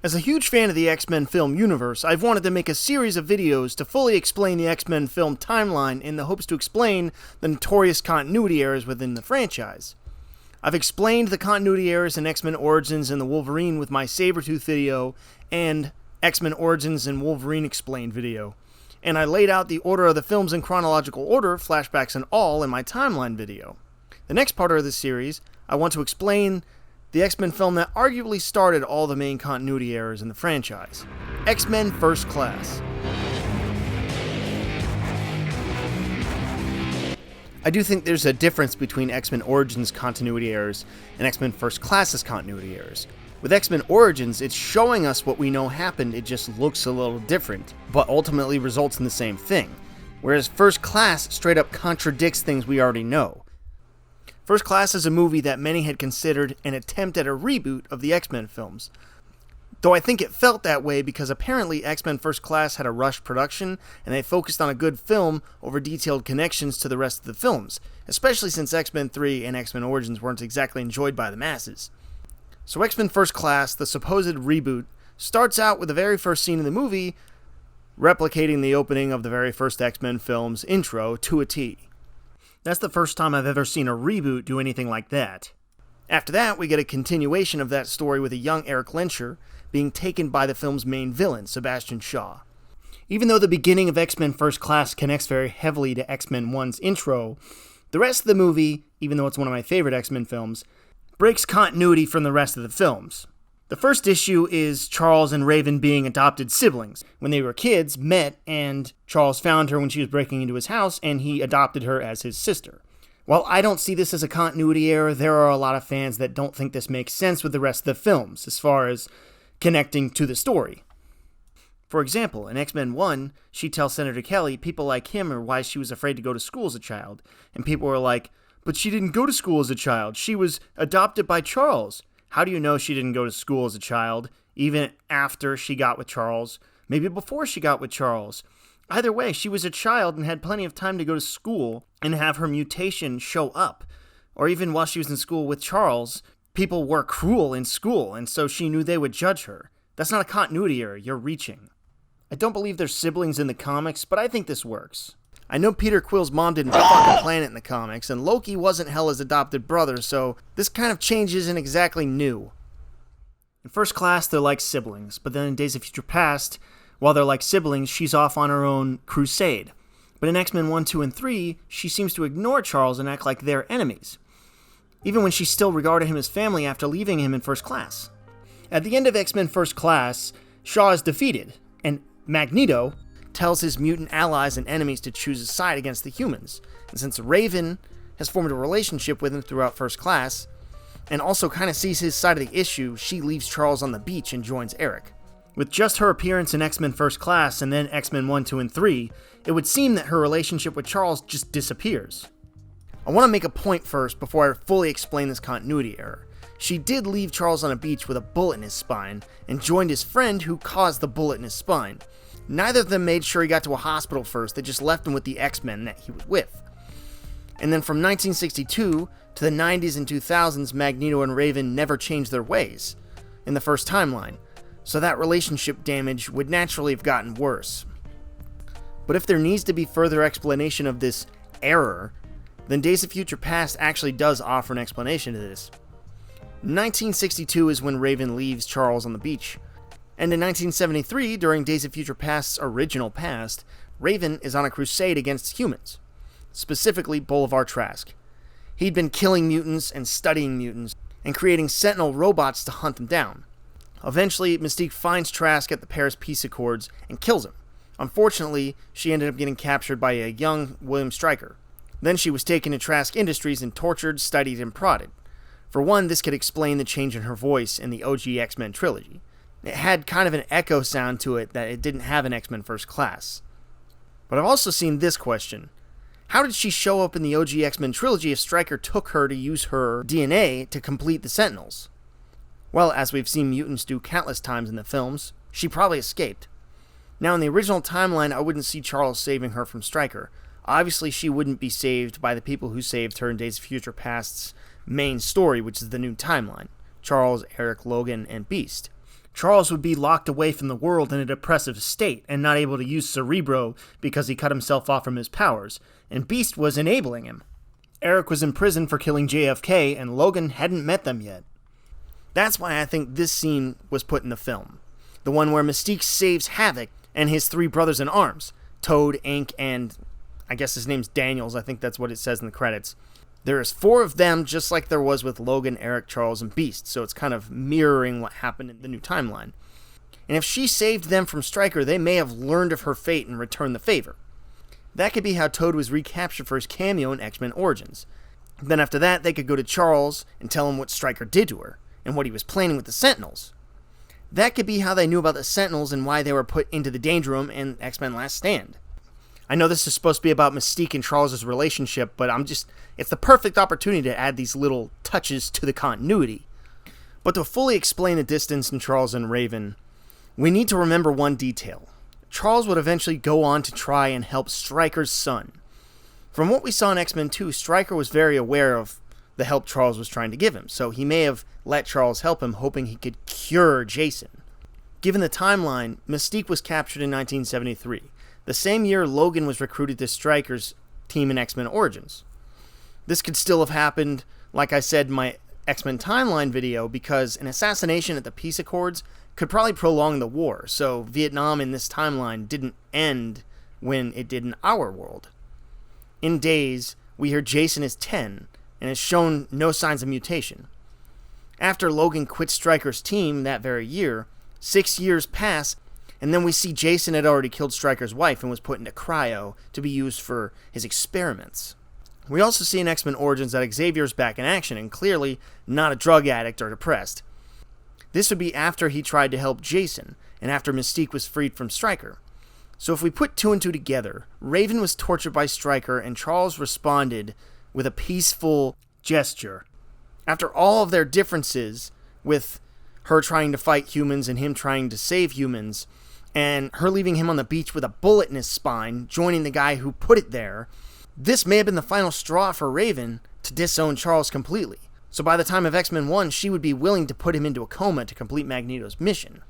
As a huge fan of the X-Men film universe, I've wanted to make a series of videos to fully explain the X-Men film timeline in the hopes to explain the notorious continuity errors within the franchise. I've explained the continuity errors in X-Men Origins and the Wolverine with my Sabertooth video and X-Men Origins and Wolverine Explained video. And I laid out the order of the films in chronological order, flashbacks and all, in my timeline video. The next part of this series, I want to explain the X-Men film that arguably started all the main continuity errors in the franchise. X-Men First Class. I do think there's a difference between X-Men Origins continuity errors and X-Men First Class's continuity errors. With X-Men Origins, it's showing us what we know happened, it just looks a little different, but ultimately results in the same thing. Whereas First Class straight up contradicts things we already know. First Class is a movie that many had considered an attempt at a reboot of the X-Men films. Though I think it felt that way because apparently X-Men First Class had a rushed production and they focused on a good film over detailed connections to the rest of the films, especially since X-Men 3 and X-Men Origins weren't exactly enjoyed by the masses. So X-Men First Class, the supposed reboot, starts out with the very first scene in the movie, replicating the opening of the very first X-Men film's intro to a T. That's the first time I've ever seen a reboot do anything like that. After that, we get a continuation of that story with a young Eric Lenscher being taken by the film's main villain, Sebastian Shaw. Even though the beginning of X-Men First Class connects very heavily to X-Men 1's intro, the rest of the movie, even though it's one of my favorite X-Men films, breaks continuity from the rest of the films. The first issue is Charles and Raven being adopted siblings. When they were kids, met, and Charles found her when she was breaking into his house, and he adopted her as his sister. While I don't see this as a continuity error, there are a lot of fans that don't think this makes sense with the rest of the films, as far as connecting to the story. For example, in X-Men 1, she tells Senator Kelly people like him are why she was afraid to go to school as a child, and people were like, but she didn't go to school as a child, she was adopted by Charles. How do you know she didn't go to school as a child, even after she got with Charles? Maybe before she got with Charles. Either way, she was a child and had plenty of time to go to school and have her mutation show up. Or even while she was in school with Charles, people were cruel in school, and so she knew they would judge her. That's not a continuity error, you're reaching. I don't believe they're siblings in the comics, but I think this works. I know Peter Quill's mom didn't fucking plan it in the comics, and Loki wasn't Hela's adopted brother, so this kind of change isn't exactly new. In First Class, they're like siblings, but then in Days of Future Past, while they're like siblings, she's off on her own crusade. But in X-Men 1, 2, and 3, she seems to ignore Charles and act like they're enemies, even when she still regarded him as family after leaving him in First Class. At the end of X-Men First Class, Shaw is defeated, and Magneto tells his mutant allies and enemies to choose a side against the humans. And since Raven has formed a relationship with him throughout First Class, and also kind of sees his side of the issue, she leaves Charles on the beach and joins Eric. With just her appearance in X-Men First Class and then X-Men 1, 2, and 3, it would seem that her relationship with Charles just disappears. I want to make a point first before I fully explain this continuity error. She did leave Charles on a beach with a bullet in his spine, and joined his friend who caused the bullet in his spine. Neither of them made sure he got to a hospital first, they just left him with the X-Men that he was with. And then from 1962 to the 90s and 2000s, Magneto and Raven never changed their ways in the first timeline, so that relationship damage would naturally have gotten worse. But if there needs to be further explanation of this error, then Days of Future Past actually does offer an explanation to this. 1962 is when Raven leaves Charles on the beach. And in 1973, during Days of Future Past's original past, Raven is on a crusade against humans, specifically Bolivar Trask. He'd been killing mutants and studying mutants, and creating Sentinel robots to hunt them down. Eventually, Mystique finds Trask at the Paris Peace Accords and kills him. Unfortunately, she ended up getting captured by a young William Stryker. Then she was taken to Trask Industries and tortured, studied, and prodded. For one, this could explain the change in her voice in the OG X-Men trilogy. It had kind of an echo sound to it that it didn't have in X-Men First Class. But I've also seen this question. How did she show up in the OG X-Men trilogy if Stryker took her to use her DNA to complete the Sentinels? Well, as we've seen mutants do countless times in the films, she probably escaped. Now, in the original timeline, I wouldn't see Charles saving her from Stryker. Obviously, she wouldn't be saved by the people who saved her in Days of Future Past's main story, which is the new timeline. Charles, Eric, Logan, and Beast. Charles would be locked away from the world in a depressive state and not able to use Cerebro because he cut himself off from his powers, and Beast was enabling him. Eric was in prison for killing JFK, and Logan hadn't met them yet. That's why I think this scene was put in the film. The one where Mystique saves Havoc and his 3 brothers in arms, Toad, Ink, and I guess his name's Daniels. I think that's what it says in the credits. There is 4 of them, just like there was with Logan, Eric, Charles, and Beast, so it's kind of mirroring what happened in the new timeline. And if she saved them from Stryker, they may have learned of her fate and returned the favor. That could be how Toad was recaptured for his cameo in X-Men Origins. Then after that, they could go to Charles and tell him what Stryker did to her, and what he was planning with the Sentinels. That could be how they knew about the Sentinels and why they were put into the Danger Room in X-Men Last Stand. I know this is supposed to be about Mystique and Charles' relationship, but it's the perfect opportunity to add these little touches to the continuity. But to fully explain the distance in Charles and Raven, we need to remember one detail. Charles would eventually go on to try and help Stryker's son. From what we saw in X-Men 2, Stryker was very aware of the help Charles was trying to give him, so he may have let Charles help him, hoping he could cure Jason. Given the timeline, Mystique was captured in 1973. The same year Logan was recruited to Stryker's team in X-Men Origins. This could still have happened, like I said in my X-Men Timeline video, because an assassination at the peace accords could probably prolong the war, so Vietnam in this timeline didn't end when it did in our world. In Days, we hear Jason is 10, and has shown no signs of mutation. After Logan quit Stryker's team that very year, 6 years pass, and then we see Jason had already killed Stryker's wife and was put into cryo to be used for his experiments. We also see in X-Men Origins that Xavier's back in action and clearly not a drug addict or depressed. This would be after he tried to help Jason and after Mystique was freed from Stryker. So if we put 2 and 2 together, Raven was tortured by Stryker and Charles responded with a peaceful gesture. After all of their differences with her trying to fight humans and him trying to save humans, and her leaving him on the beach with a bullet in his spine, joining the guy who put it there, this may have been the final straw for Raven to disown Charles completely. So by the time of X-Men 1, she would be willing to put him into a coma to complete Magneto's mission.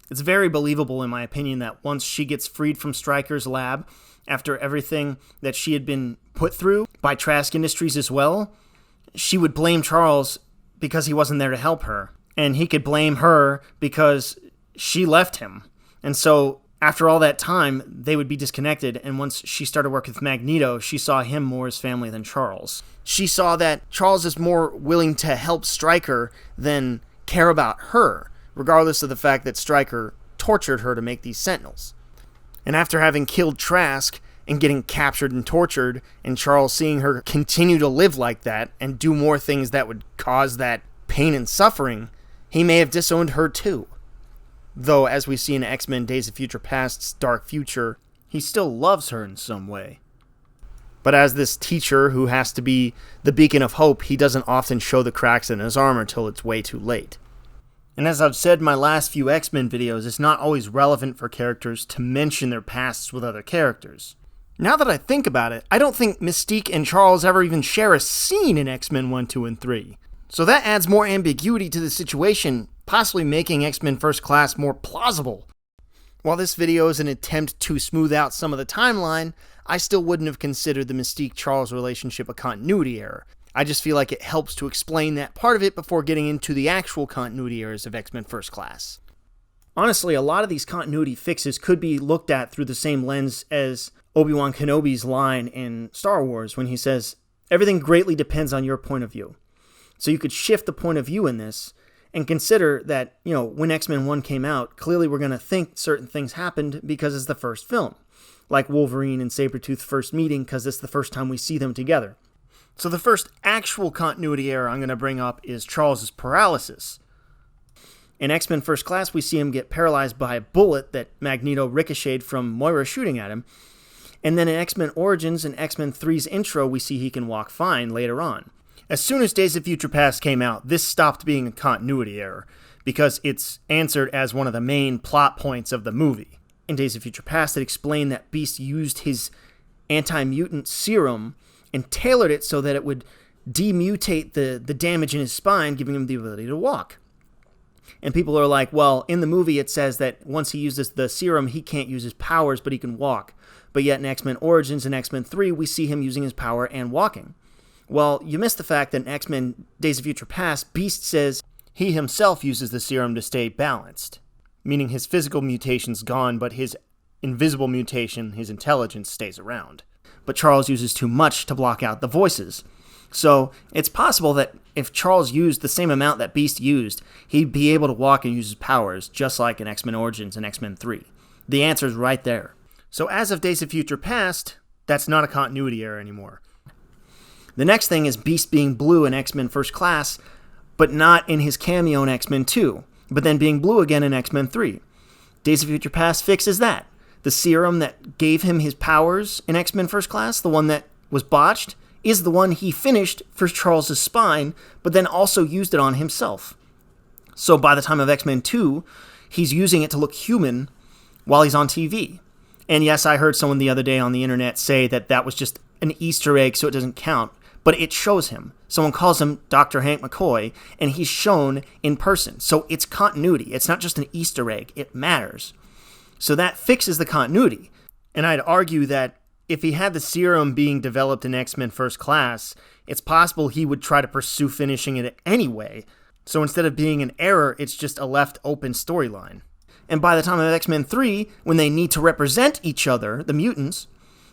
It's very believable, in my opinion, that once she gets freed from Stryker's lab, after everything that she had been put through by Trask Industries as well, she would blame Charles because he wasn't there to help her. And he could blame her because she left him. And so, after all that time, they would be disconnected, and once she started working with Magneto, she saw him more as family than Charles. She saw that Charles is more willing to help Stryker than care about her, regardless of the fact that Stryker tortured her to make these Sentinels. And after having killed Trask and getting captured and tortured, and Charles seeing her continue to live like that and do more things that would cause that pain and suffering, he may have disowned her too. Though, as we see in X-Men Days of Future Past's Dark Future, he still loves her in some way. But as this teacher who has to be the beacon of hope, he doesn't often show the cracks in his armor till it's way too late. And as I've said in my last few X-Men videos, it's not always relevant for characters to mention their pasts with other characters. Now that I think about it, I don't think Mystique and Charles ever even share a scene in X-Men 1, 2, and 3. So that adds more ambiguity to the situation, possibly making X-Men First Class more plausible. While this video is an attempt to smooth out some of the timeline, I still wouldn't have considered the Mystique-Charles relationship a continuity error. I just feel like it helps to explain that part of it before getting into the actual continuity errors of X-Men First Class. Honestly, a lot of these continuity fixes could be looked at through the same lens as Obi-Wan Kenobi's line in Star Wars when he says, "Everything greatly depends on your point of view." So you could shift the point of view in this and consider that, when X-Men 1 came out, clearly we're going to think certain things happened because it's the first film. Like Wolverine and Sabertooths first meeting because it's the first time we see them together. So the first actual continuity error I'm going to bring up is Charles' paralysis. In X-Men First Class, we see him get paralyzed by a bullet that Magneto ricocheted from Moira shooting at him. And then in X-Men Origins and X-Men 3's intro, we see he can walk fine later on. As soon as Days of Future Past came out, this stopped being a continuity error, because it's answered as one of the main plot points of the movie. In Days of Future Past, it explained that Beast used his anti-mutant serum and tailored it so that it would demutate the damage in his spine, giving him the ability to walk. And people are like, well, in the movie it says that once he uses the serum, he can't use his powers, but he can walk. But yet in X-Men Origins and X-Men 3, we see him using his power and walking. Well, you missed the fact that in X-Men Days of Future Past, Beast says he himself uses the serum to stay balanced, meaning his physical mutation's gone, but his invisible mutation, his intelligence, stays around. But Charles uses too much to block out the voices. So it's possible that if Charles used the same amount that Beast used, he'd be able to walk and use his powers, just like in X-Men Origins and X-Men 3. The answer's right there. So as of Days of Future Past, that's not a continuity error anymore. The next thing is Beast being blue in X-Men First Class, but not in his cameo in X-Men 2, but then being blue again in X-Men 3. Days of Future Past fixes that. The serum that gave him his powers in X-Men First Class, the one that was botched, is the one he finished for Charles' spine, but then also used it on himself. So by the time of X-Men 2, he's using it to look human while he's on TV. And yes, I heard someone the other day on the internet say that that was just an Easter egg, so it doesn't count. But it shows him. Someone calls him Dr. Hank McCoy, and he's shown in person. So it's continuity. It's not just an Easter egg. It matters. So that fixes the continuity. And I'd argue that if he had the serum being developed in X-Men First Class, it's possible he would try to pursue finishing it anyway. So instead of being an error, it's just a left open storyline. And by the time of X-Men 3, when they need to represent each other, the mutants,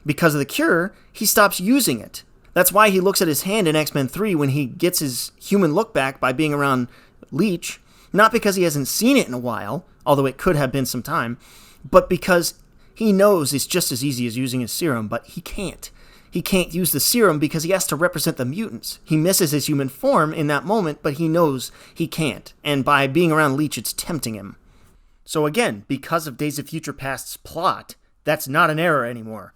because of the cure, he stops using it. That's why he looks at his hand in X-Men 3 when he gets his human look back by being around Leech, not because he hasn't seen it in a while, although it could have been some time, but because he knows it's just as easy as using his serum, but he can't. He can't use the serum because he has to represent the mutants. He misses his human form in that moment, but he knows he can't. And by being around Leech, it's tempting him. So again, because of Days of Future Past's plot, that's not an error anymore.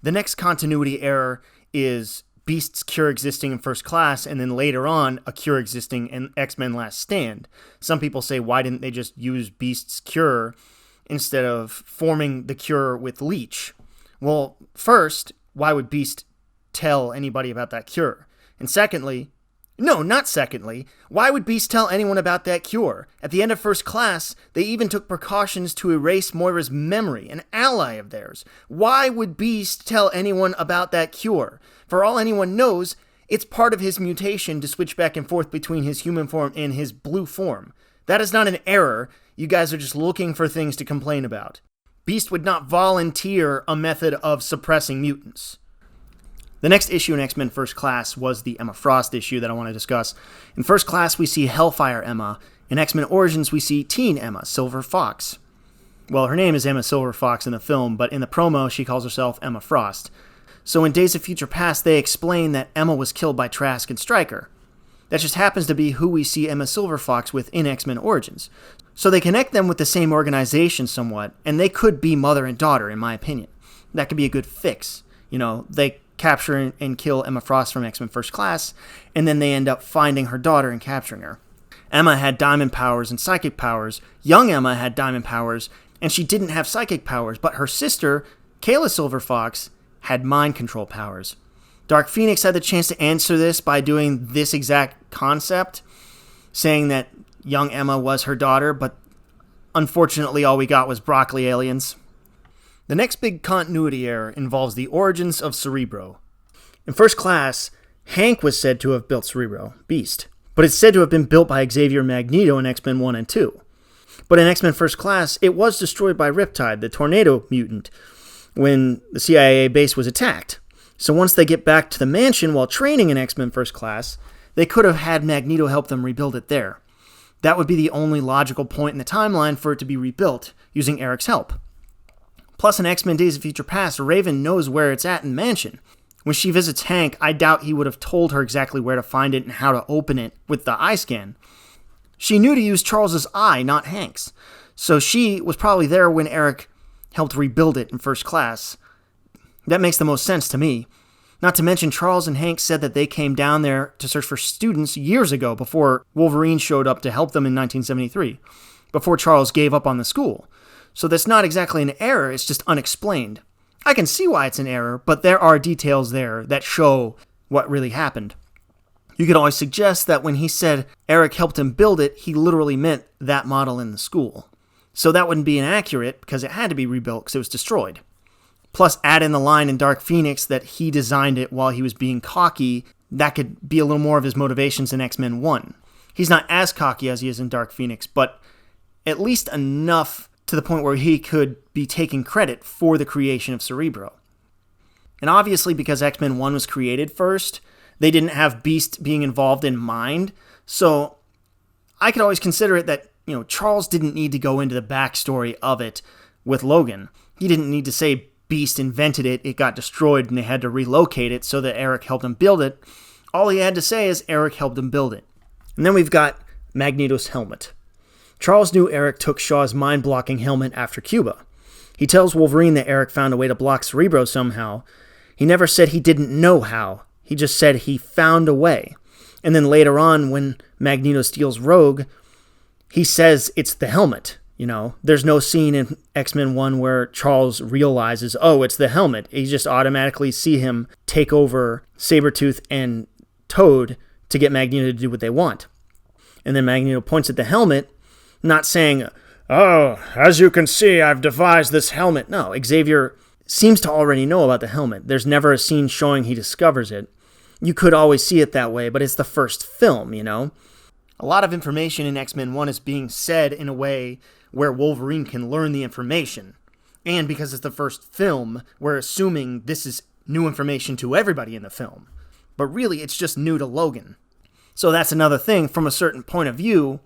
The next continuity error is Beast's cure existing in First Class, and then later on, a cure existing in X-Men Last Stand. Some people say, why didn't they just use Beast's cure instead of forming the cure with Leech? Well, first, why would Beast tell anybody about that cure? And secondly, why would Beast tell anyone about that cure? At the end of First Class, they even took precautions to erase Moira's memory, an ally of theirs. Why would Beast tell anyone about that cure? For all anyone knows, it's part of his mutation to switch back and forth between his human form and his blue form. That is not an error. You guys are just looking for things to complain about. Beast would not volunteer a method of suppressing mutants. The next issue in X-Men First Class was the Emma Frost issue that I want to discuss. In First Class, we see Hellfire Emma. In X-Men Origins, we see Teen Emma, Silver Fox. Well, her name is Emma Silver Fox in the film, but in the promo, she calls herself Emma Frost. So in Days of Future Past, they explain that Emma was killed by Trask and Stryker. That just happens to be who we see Emma Silver Fox with in X-Men Origins. So they connect them with the same organization somewhat, and they could be mother and daughter, in my opinion. That could be a good fix. They capture and kill Emma Frost from X-Men First Class, and then they end up finding her daughter and capturing her. Emma had diamond powers and psychic powers. Young Emma had diamond powers, and she didn't have psychic powers, but her sister, Kayla Silver Fox, had mind control powers. Dark Phoenix had the chance to answer this by doing this exact concept, saying that young Emma was her daughter, but unfortunately all we got was broccoli aliens. The next big continuity error involves the origins of Cerebro. In First Class, Hank was said to have built Cerebro, Beast, but it's said to have been built by Xavier and Magneto in X-Men 1 and 2. But in X-Men First Class, it was destroyed by Riptide, the tornado mutant, when the CIA base was attacked. So once they get back to the mansion while training in X-Men First Class, they could have had Magneto help them rebuild it there. That would be the only logical point in the timeline for it to be rebuilt, using Eric's help. Plus, in X-Men Days of Future Past, Raven knows where it's at in the mansion. When she visits Hank, I doubt he would have told her exactly where to find it and how to open it with the eye scan. She knew to use Charles's eye, not Hank's. So she was probably there when Eric helped rebuild it in First Class. That makes the most sense to me. Not to mention, Charles and Hank said that they came down there to search for students years ago before Wolverine showed up to help them in 1973, before Charles gave up on the school. So that's not exactly an error, it's just unexplained. I can see why it's an error, but there are details there that show what really happened. You could always suggest that when he said Eric helped him build it, he literally meant that model in the school. So that wouldn't be inaccurate because it had to be rebuilt because it was destroyed. Plus, add in the line in Dark Phoenix that he designed it while he was being cocky. That could be a little more of his motivations in X-Men 1. He's not as cocky as he is in Dark Phoenix, but at least enough to the point where he could be taking credit for the creation of Cerebro. And obviously, because X-Men 1 was created first, they didn't have Beast being involved in mind. So I could always consider it that, Charles didn't need to go into the backstory of it with Logan. He didn't need to say Beast invented it, it got destroyed, and they had to relocate it so that Eric helped him build it. All he had to say is Eric helped him build it. And then we've got Magneto's helmet. Charles knew Eric took Shaw's mind-blocking helmet after Cuba. He tells Wolverine that Eric found a way to block Cerebro somehow. He never said he didn't know how. He just said he found a way. And then later on, when Magneto steals Rogue, he says it's the helmet. There's no scene in X-Men 1 where Charles realizes, oh, it's the helmet. You just automatically see him take over Sabertooth and Toad to get Magneto to do what they want. And then Magneto points at the helmet, not saying, oh, as you can see, I've devised this helmet. No, Xavier seems to already know about the helmet. There's never a scene showing he discovers it. You could always see it that way, but it's the first film, A lot of information in X-Men 1 is being said in a way where Wolverine can learn the information. And because it's the first film, we're assuming this is new information to everybody in the film. But really, it's just new to Logan. So that's another thing. From a certain point of view,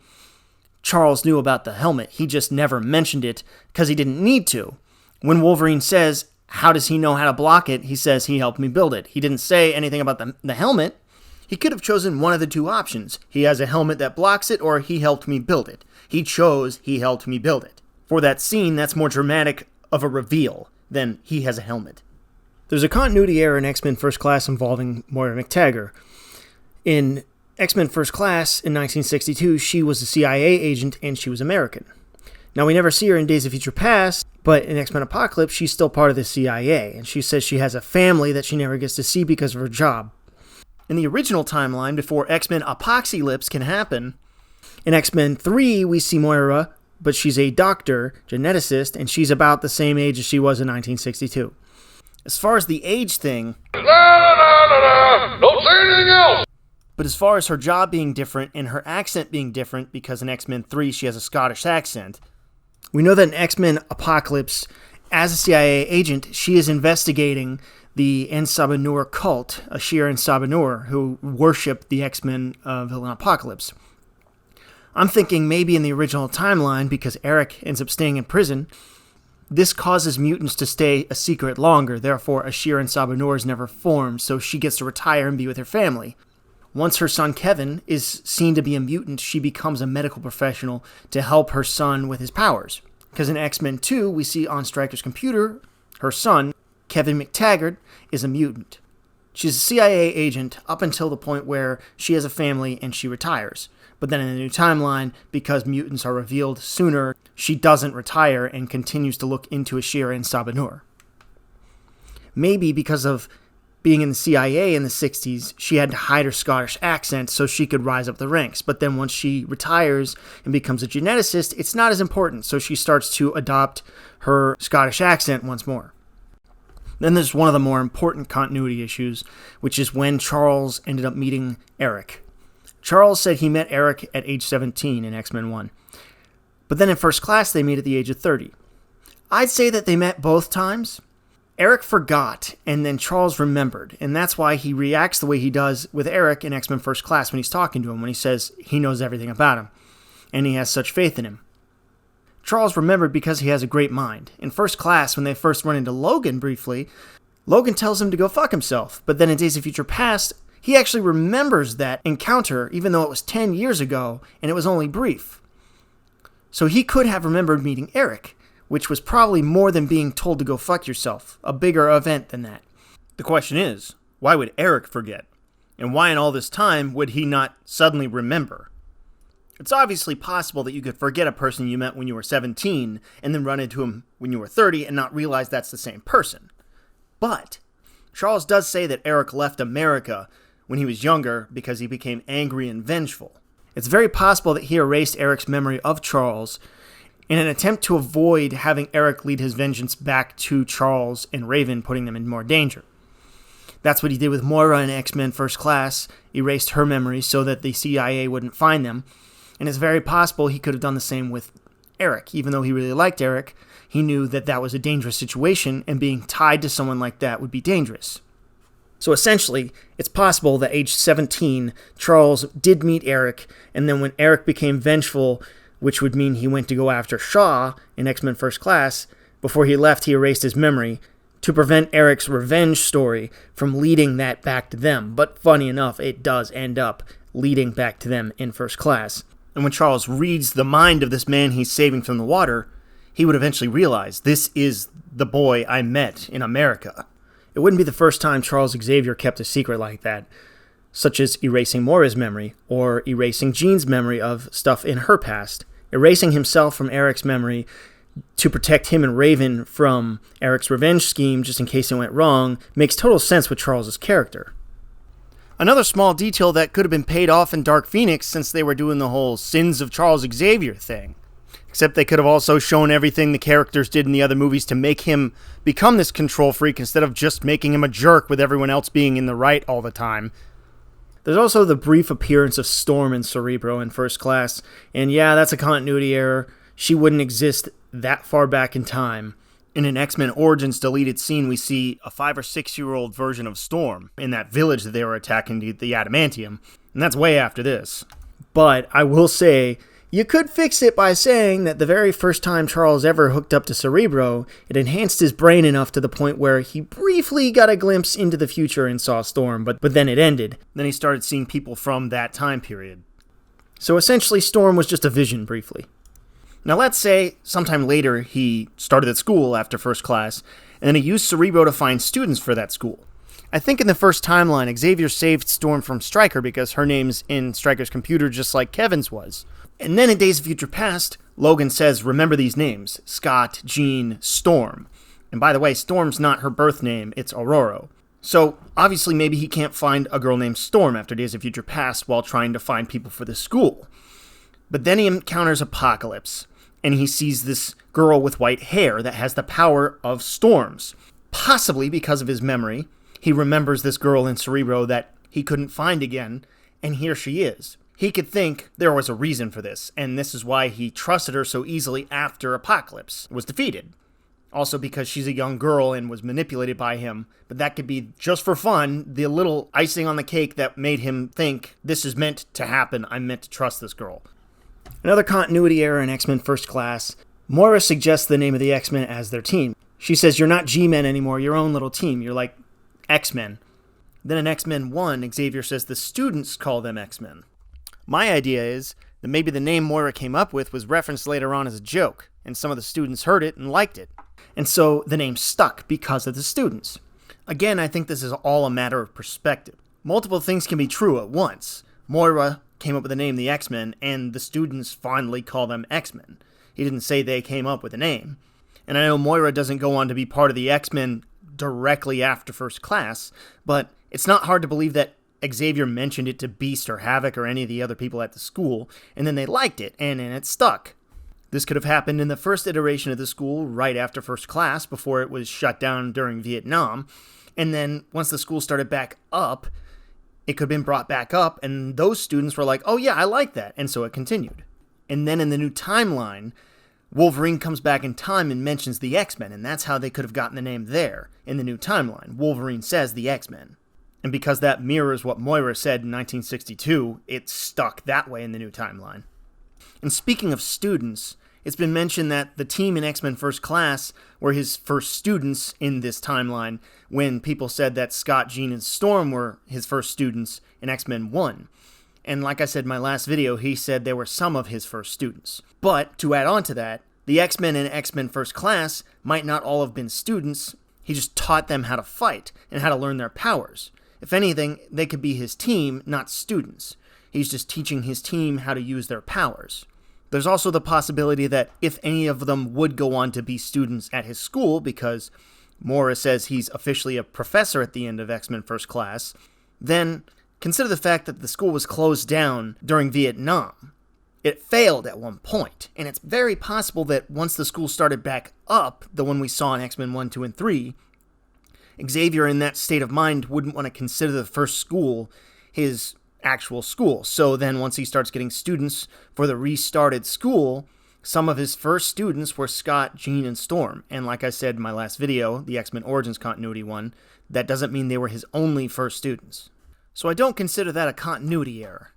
Charles knew about the helmet. He just never mentioned it because he didn't need to. When Wolverine says, how does he know how to block it? He says, he helped me build it. He didn't say anything about the helmet. He could have chosen one of the two options. He has a helmet that blocks it, or he helped me build it. He chose he helped me build it. For that scene, that's more dramatic of a reveal than he has a helmet. There's a continuity error in X-Men First Class involving Moira Mactaggert. In X-Men First Class in 1962, she was a CIA agent and she was American. Now, we never see her in Days of Future Past, but in X-Men Apocalypse, she's still part of the CIA, and she says she has a family that she never gets to see because of her job. In the original timeline, before X-Men Apoxy Lips can happen, in X-Men 3, we see Moira, but she's a doctor, geneticist, and she's about the same age as she was in 1962. As far as the age thing... Don't say anything else! But as far as her job being different and her accent being different, because in X-Men 3 she has a Scottish accent, we know that in X-Men Apocalypse, as a CIA agent, she is investigating the En-Sabah-Nur cult, Ashir and Sabah-Nur, who worship the X-Men of Villain Apocalypse. I'm thinking maybe in the original timeline, because Eric ends up staying in prison, this causes mutants to stay a secret longer, therefore Ashir and Sabah-Nur is never formed, so she gets to retire and be with her family. Once her son Kevin is seen to be a mutant, she becomes a medical professional to help her son with his powers. Because in X-Men 2, we see on Stryker's computer, her son, Kevin Mactaggert, is a mutant. She's a CIA agent up until the point where she has a family and she retires. But then in the new timeline, because mutants are revealed sooner, she doesn't retire and continues to look into Ashira and Sabah-Nur. Maybe because of being in the CIA in the 60s, she had to hide her Scottish accent so she could rise up the ranks. But then once she retires and becomes a geneticist, it's not as important, so she starts to adopt her Scottish accent once more. Then there's one of the more important continuity issues, which is when Charles ended up meeting Eric. Charles said he met Eric at age 17 in X-Men 1. But then in First Class, they meet at the age of 30. I'd say that they met both times. Eric forgot, and then Charles remembered, and that's why he reacts the way he does with Eric in X-Men First Class when he's talking to him, when he says he knows everything about him, and he has such faith in him. Charles remembered because he has a great mind. In First Class, when they first run into Logan briefly, Logan tells him to go fuck himself, but then in Days of Future Past, he actually remembers that encounter, even though it was 10 years ago, and it was only brief. So he could have remembered meeting Eric, which was probably more than being told to go fuck yourself, a bigger event than that. The question is, why would Eric forget? And why in all this time would he not suddenly remember? It's obviously possible that you could forget a person you met when you were 17 and then run into him when you were 30 and not realize that's the same person. But Charles does say that Eric left America when he was younger because he became angry and vengeful. It's very possible that he erased Eric's memory of Charles in an attempt to avoid having Eric lead his vengeance back to Charles and Raven, putting them in more danger. That's what he did with Moira in X-Men First Class, erased her memory so that the CIA wouldn't find them. And it's very possible he could have done the same with Eric. Even though he really liked Eric, he knew that that was a dangerous situation, and being tied to someone like that would be dangerous. So essentially, it's possible that age 17, Charles did meet Eric, and then when Eric became vengeful, which would mean he went to go after Shaw in X-Men First Class, before he left, he erased his memory to prevent Eric's revenge story from leading that back to them. But funny enough, it does end up leading back to them in First Class. And when Charles reads the mind of this man he's saving from the water, he would eventually realize this is the boy I met in America. It wouldn't be the first time Charles Xavier kept a secret like that, such as erasing Moira's memory, or erasing Jean's memory of stuff in her past. Erasing himself from Eric's memory to protect him and Raven from Eric's revenge scheme, just in case it went wrong, makes total sense with Charles's character. Another small detail that could have been paid off in Dark Phoenix, since they were doing the whole Sins of Charles Xavier thing. Except they could have also shown everything the characters did in the other movies to make him become this control freak instead of just making him a jerk with everyone else being in the right all the time. There's also the brief appearance of Storm and Cerebro in First Class, and yeah, that's a continuity error. She wouldn't exist that far back in time. In an X-Men Origins deleted scene, we see a 5 or 6 year old version of Storm in that village that they were attacking, the Adamantium, and that's way after this. But I will say, you could fix it by saying that the very first time Charles ever hooked up to Cerebro, it enhanced his brain enough to the point where he briefly got a glimpse into the future and saw Storm, but then it ended. Then he started seeing people from that time period. So essentially, Storm was just a vision briefly. Now let's say sometime later he started at school after First Class, and then he used Cerebro to find students for that school. I think in the first timeline, Xavier saved Storm from Stryker because her name's in Stryker's computer just like Kevin's was. And then in Days of Future Past, Logan says, remember these names, Scott, Jean, Storm. And by the way, Storm's not her birth name, it's Aurora. So obviously maybe he can't find a girl named Storm after Days of Future Past while trying to find people for the school. But then he encounters Apocalypse, and he sees this girl with white hair that has the power of storms. Possibly because of his memory, he remembers this girl in Cerebro that he couldn't find again, and here she is. He could think there was a reason for this, and this is why he trusted her so easily after Apocalypse was defeated. Also because she's a young girl and was manipulated by him, but that could be, just for fun, the little icing on the cake that made him think, this is meant to happen, I'm meant to trust this girl. Another continuity error in X-Men First Class, Moira suggests the name of the X-Men as their team. She says, you're not G-Men anymore, your own little team, you're like X-Men. Then in X-Men 1, Xavier says the students call them X-Men. My idea is that maybe the name Moira came up with was referenced later on as a joke, and some of the students heard it and liked it. And so the name stuck because of the students. Again, I think this is all a matter of perspective. Multiple things can be true at once. Moira came up with the name the X-Men, and the students fondly call them X-Men. He didn't say they came up with the name. And I know Moira doesn't go on to be part of the X-Men directly after First Class, but it's not hard to believe that Xavier mentioned it to Beast or Havoc or any of the other people at the school, and then they liked it, and it stuck. This could have happened in the first iteration of the school right after First Class, before it was shut down during Vietnam, and then once the school started back up, it could have been brought back up, and those students were like, oh yeah, I like that, and so it continued. And then in the new timeline, Wolverine comes back in time and mentions the X-Men, and that's how they could have gotten the name there, in the new timeline. Wolverine says the X-Men. And because that mirrors what Moira said in 1962, it stuck that way in the new timeline. And speaking of students, it's been mentioned that the team in X-Men First Class were his first students in this timeline, when people said that Scott, Jean, and Storm were his first students in X-Men 1. And like I said in my last video, he said they were some of his first students. But to add on to that, the X-Men in X-Men First Class might not all have been students. He just taught them how to fight and how to learn their powers. If anything, they could be his team, not students. He's just teaching his team how to use their powers. There's also the possibility that if any of them would go on to be students at his school, because Moira says he's officially a professor at the end of X-Men First Class, then Consider the fact that the school was closed down during Vietnam. It failed at one point, and it's very possible that once the school started back up, the one we saw in X-Men 1, 2, and 3, Xavier in that state of mind wouldn't want to consider the first school his actual school. So then once he starts getting students for the restarted school, some of his first students were Scott, Jean, and Storm. And like I said in my last video, the X-Men Origins continuity one, that doesn't mean they were his only first students. So I don't consider that a continuity error.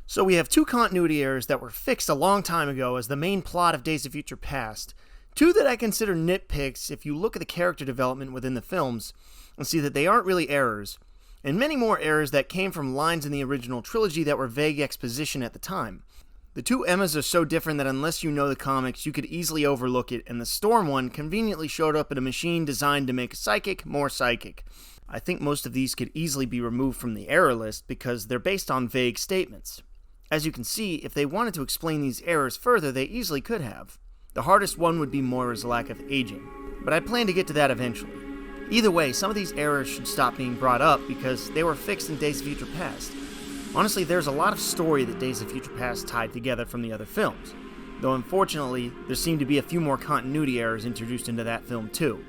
So we have two continuity errors that were fixed a long time ago as the main plot of Days of Future Past. Two that I consider nitpicks if you look at the character development within the films and see that they aren't really errors. And many more errors that came from lines in the original trilogy that were vague exposition at the time. The two Emmas are so different that unless you know the comics, you could easily overlook it, and the Storm one conveniently showed up in a machine designed to make a psychic more psychic. I think most of these could easily be removed from the error list because they're based on vague statements. As you can see, if they wanted to explain these errors further, they easily could have. The hardest one would be Moira's lack of aging, but I plan to get to that eventually. Either way, some of these errors should stop being brought up because they were fixed in Days of Future Past. Honestly, there's a lot of story that Days of Future Past tied together from the other films, though unfortunately, there seem to be a few more continuity errors introduced into that film too.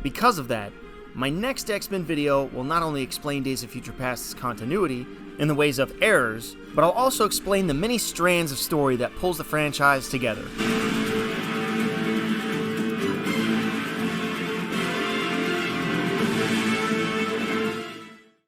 Because of that, my next X-Men video will not only explain Days of Future Past's continuity in the ways of errors, but I'll also explain the many strands of story that pulls the franchise together.